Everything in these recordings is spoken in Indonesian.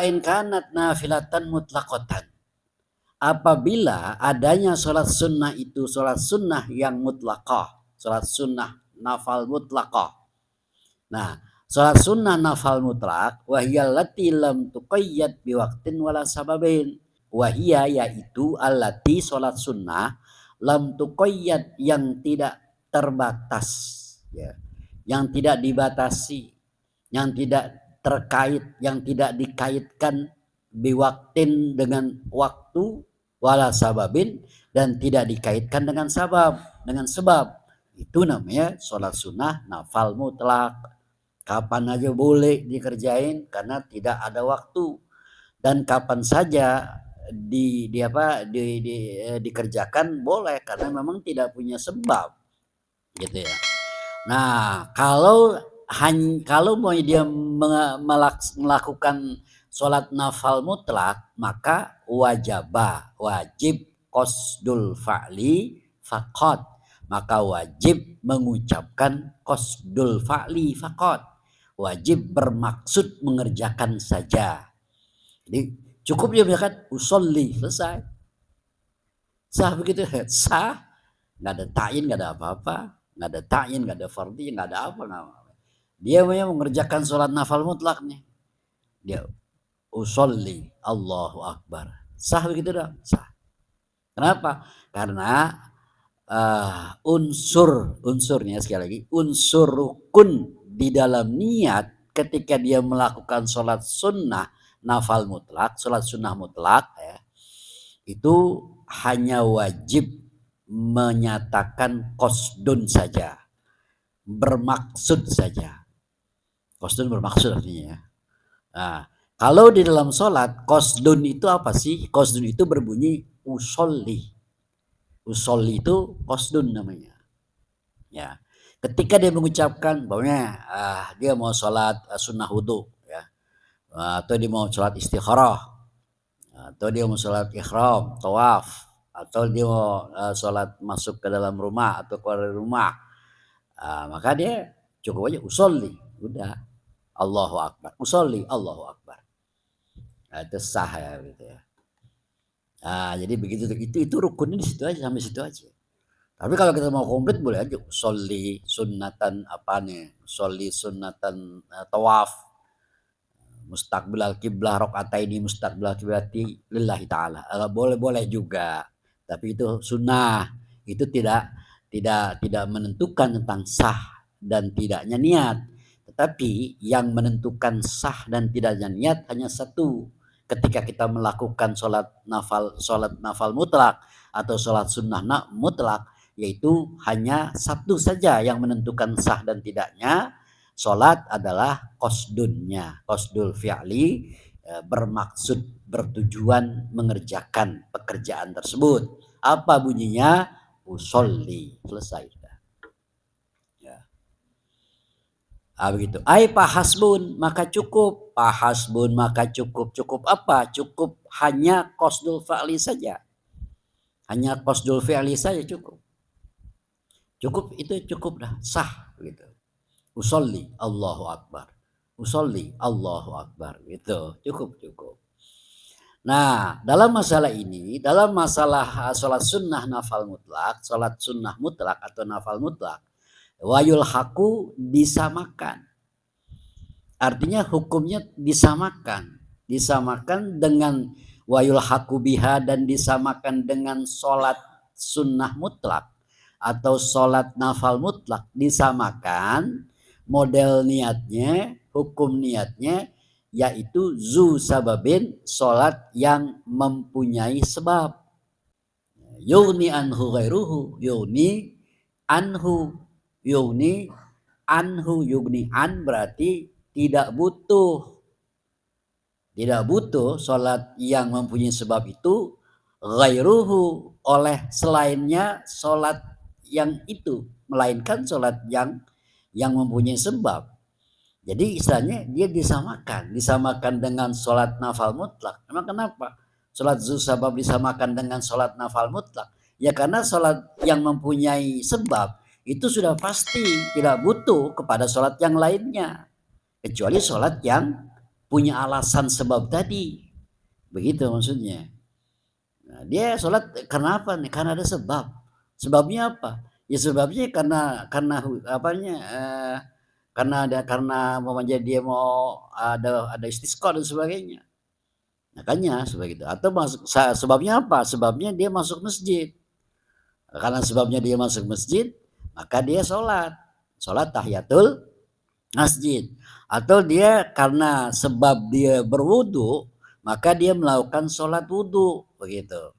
in kanat nafilatan mutlaqatan. Apabila adanya sholat sunnah itu sholat sunnah yang mutlaqah, sholat sunnah nafal mutlaqah. Nah, sholat sunnah nafal mutlak wahiyal lati lam tuqayyad biwaktin wala sababin. Wahia yaitu allati sholat sunnah lam tuqayyad yang tidak terbatas, ya, yang tidak dibatasi, yang tidak terkait, yang tidak dikaitkan biwaktin dengan waktu wala sababin dan tidak dikaitkan dengan sebab. Itu namanya sholat sunnah nafal mutlak. Kapan aja boleh dikerjain karena tidak ada waktu, dan kapan saja dikerjakan boleh karena memang tidak punya sebab, gitu ya. Nah, kalau mau dia melakukan sholat nafal mutlak, maka wajib qasdul fa'li faqat, maka wajib mengucapkan qasdul fa'li faqat, wajib bermaksud mengerjakan saja. Jadi cukup dia mengatakan usolli, selesai, sah begitu, sah, nggak ada ta'yin, nggak ada apa-apa, nggak ada ta'yin, nggak ada fardhi, nggak ada apa. Dia mengerjakan sholat nafal mutlak nih, dia usolli Allahu Akbar, sah begitu dong, sah. Kenapa? Karena unsurnya sekali lagi, unsur rukun di dalam niat ketika dia melakukan sholat sunnah nafal mutlak, sholat sunnah mutlak, ya, itu hanya wajib menyatakan qasdun saja, bermaksud saja. Qasdun bermaksud artinya, ya. Nah, kalau di dalam sholat qasdun itu apa sih? Qasdun itu berbunyi usolli. Usolli itu qasdun namanya. Ya, ketika dia mengucapkan bahwa dia mau sholat sunnah wudu, ya, atau dia mau sholat istikharah, atau dia mau sholat ihram, tawaf, atau dia mau sholat masuk ke dalam rumah atau keluar dari rumah, maka dia cukup aja usolli, udah Allahu Akbar, usolli Allahu Akbar. Nah, itu sah, ya, gitu ya. Jadi begitu, itu rukunnya di situ aja, sampai situ aja. Tapi kalau kita mau komplit boleh aja usolli sunnatan apa nih, usolli sunnatan tawaf, mustaqbilal kiblah rakaataini mustaqbilal kiblati lillahi taala. Boleh juga. Tapi itu sunnah. Itu tidak menentukan tentang sah dan tidaknya niat. Tetapi yang menentukan sah dan tidaknya niat hanya satu. Ketika kita melakukan sholat nafal mutlak atau sholat sunnah mutlak, yaitu hanya satu saja yang menentukan sah dan tidaknya sholat adalah qasdunnya, qasdul fi'li, bermaksud, bertujuan mengerjakan pekerjaan tersebut. Apa bunyinya? Usolli, selesai. Ya. Begitu. Pahasbun, maka cukup. Pahasbun, maka cukup. Cukup apa? Cukup hanya qasdul fi'li saja. Hanya qasdul fi'li saja cukup. Cukup, itu cukup dah, sah gitu. Usolli Allahu Akbar, usolli Allahu Akbar, gitu, cukup. Nah, dalam masalah ini, dalam masalah sholat sunnah nafal mutlak, sholat sunnah mutlak atau nafal mutlak, wayul haku disamakan, artinya hukumnya disamakan dengan wayul haku biha, dan disamakan dengan sholat sunnah mutlak atau sholat nafal mutlak, disamakan model niatnya, hukum niatnya, yaitu zu sababin, sholat yang mempunyai sebab. Yugni anhu ghairuhu, yugni anhu, yugni an berarti tidak butuh sholat yang mempunyai sebab itu, ghairuhu oleh selainnya sholat yang itu, melainkan sholat yang mempunyai sebab. Jadi istilahnya dia disamakan dengan sholat nafal mutlak. Emang kenapa sholat zu sabab disamakan dengan sholat nafal mutlak? Ya karena sholat yang mempunyai sebab itu sudah pasti tidak butuh kepada sholat yang lainnya, kecuali sholat yang punya alasan sebab tadi, begitu maksudnya. Nah, dia sholat karena apa nih? Karena ada sebab. Sebabnya apa? Ya sebabnya karena apanya karena umpamanya dia mau ada istisqa dan sebagainya. Makanya seperti itu. Atau sebabnya apa? Sebabnya dia masuk masjid. Karena sebabnya dia masuk masjid, maka dia sholat. Sholat tahiyatul masjid. Atau dia karena sebab dia berwudu, maka dia melakukan sholat wudu. Begitu.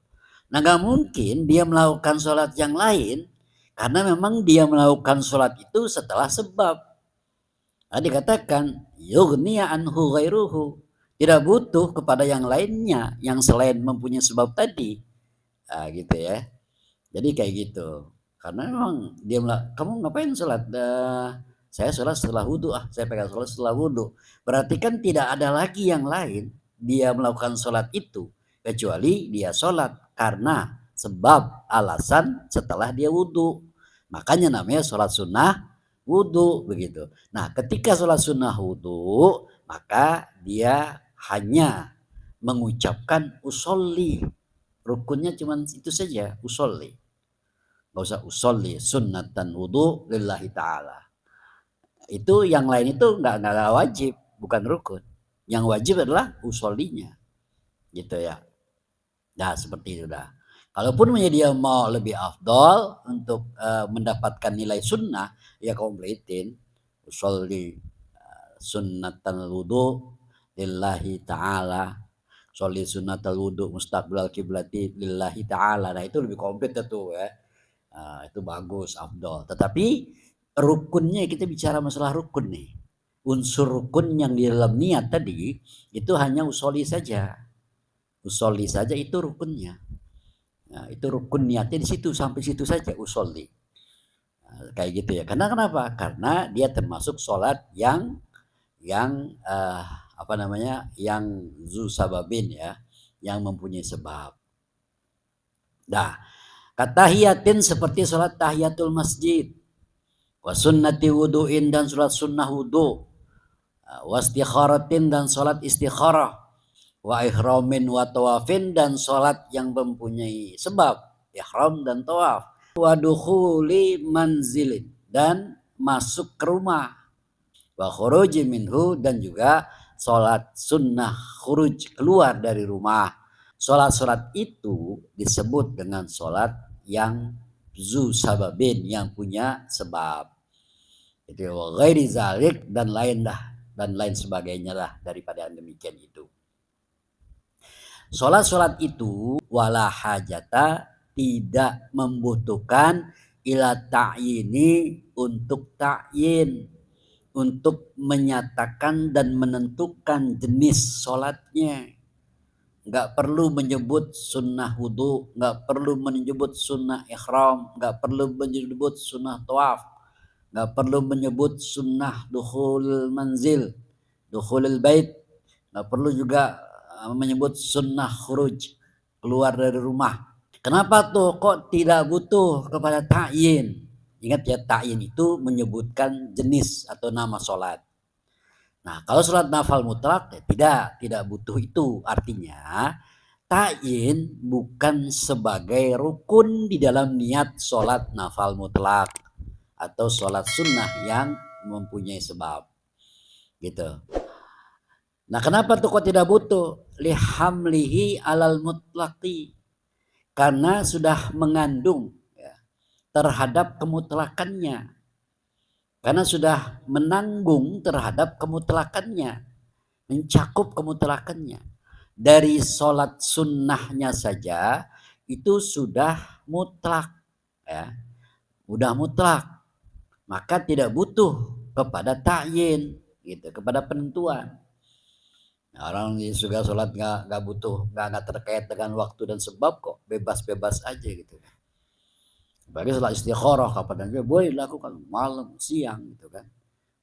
Nah gak mungkin dia melakukan sholat yang lain, karena memang dia melakukan sholat itu setelah sebab. Nah, dikatakan yughniya anhu ghairuhu, tidak butuh kepada yang lainnya yang selain mempunyai sebab tadi. Nah, gitu ya. Jadi kayak gitu. Karena memang dia bilang, kamu ngapain sholat? Saya sholat setelah wudhu. Saya pegang sholat setelah wudhu. Berarti kan tidak ada lagi yang lain dia melakukan sholat itu kecuali dia sholat karena sebab alasan setelah dia wudhu. Makanya namanya sholat sunnah wudhu begitu. Nah, ketika sholat sunnah wudhu, maka dia hanya mengucapkan usolli. Rukunnya cuma itu saja, usolli. Gak usah usolli sunnatan wudhu lillahi ta'ala. Itu yang lain itu nggak wajib, bukan rukun. Yang wajib adalah usollinya, gitu ya. Nah seperti itu dah. Kalaupun dia mau lebih afdol untuk mendapatkan nilai sunnah, ya kompletin usolli sunnatan wudhu lillahi ta'ala, sholli sunnatal wudhu mustaqbilal kiblati lillahi ta'ala. Nah itu lebih komplit tuh ya. Itu bagus, afdol. Tetapi rukunnya, kita bicara masalah rukun nih. Unsur rukun yang di dalam niat tadi itu hanya usoli saja. Usoli saja itu rukunnya. Nah, itu rukun niatnya di situ, sampai situ saja usoli. Nah, kayak gitu ya. Karena kenapa? Karena dia termasuk sholat yang apa namanya? Yang zu sababin ya, yang mempunyai sebab. Nah, katahiyatin seperti sholat tahiyatul masjid, wa sunnati wudu'in dan sholat sunnah wudu, wa istikharatin dan sholat istikharah, wa ihramin wa tawafin dan sholat yang mempunyai sebab, ihram dan tawaf, wa dukhuli manzilin dan masuk ke rumah, wa khuruji minhu dan juga sholat sunnah khuruj, keluar dari rumah. Sholat-sholat itu disebut dengan sholat yang zu sababin, yang punya sebab. Itu ghairi zalik dan lain sebagainya lah daripada yang demikian itu. Sholat-sholat itu wala hajata, tidak membutuhkan ila ta'yini, untuk ta'yin, untuk menyatakan dan menentukan jenis sholatnya. Nggak perlu menyebut sunnah wudhu, nggak perlu menyebut sunnah ihram, nggak perlu menyebut sunnah tawaf, nggak perlu menyebut sunnah dukhul manzil, dukhulil bait, nggak perlu juga menyebut sunnah khuruj, keluar dari rumah. Kenapa tuh kok tidak butuh kepada ta'yin? Ingat ya, ta'yin itu menyebutkan jenis atau nama sholat. Nah, kalau sholat nafal mutlak ya tidak butuh itu. Artinya ta'yin bukan sebagai rukun di dalam niat sholat nafal mutlak atau sholat sunnah yang mempunyai sebab. Gitu. Nah, kenapa tuh kok tidak butuh? Lihamlihi alal mutlaqi. Karena sudah mengandung ya, terhadap kemutlakannya. Karena sudah menanggung terhadap kemutlakannya, mencakup kemutlakannya. Dari sholat sunnahnya saja itu sudah mutlak ya, udah mutlak, maka tidak butuh kepada ta'yin gitu, kepada penentuan. Nah, orang yang sudah sholat nggak butuh, nggak terkait dengan waktu dan sebab kok, bebas-bebas aja gitu. Bagi sholat istikharah kapan aja boleh dilakukan, malam, siang gitu kan.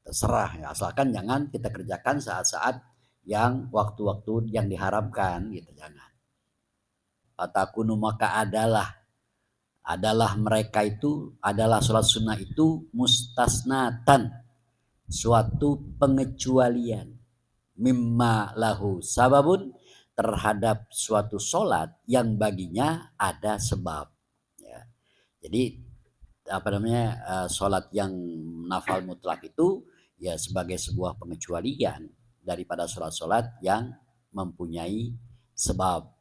Terserah ya, asalkan jangan kita kerjakan saat-saat yang waktu-waktu yang diharamkan gitu, jangan. Fatakunu, maka adalah mereka itu, adalah sholat sunnah itu mustasnatan, suatu pengecualian, mimma lahu sababun, terhadap suatu sholat yang baginya ada sebab. Ya. Jadi apa namanya, sholat yang nafal mutlak itu ya sebagai sebuah pengecualian daripada sholat-sholat yang mempunyai sebab.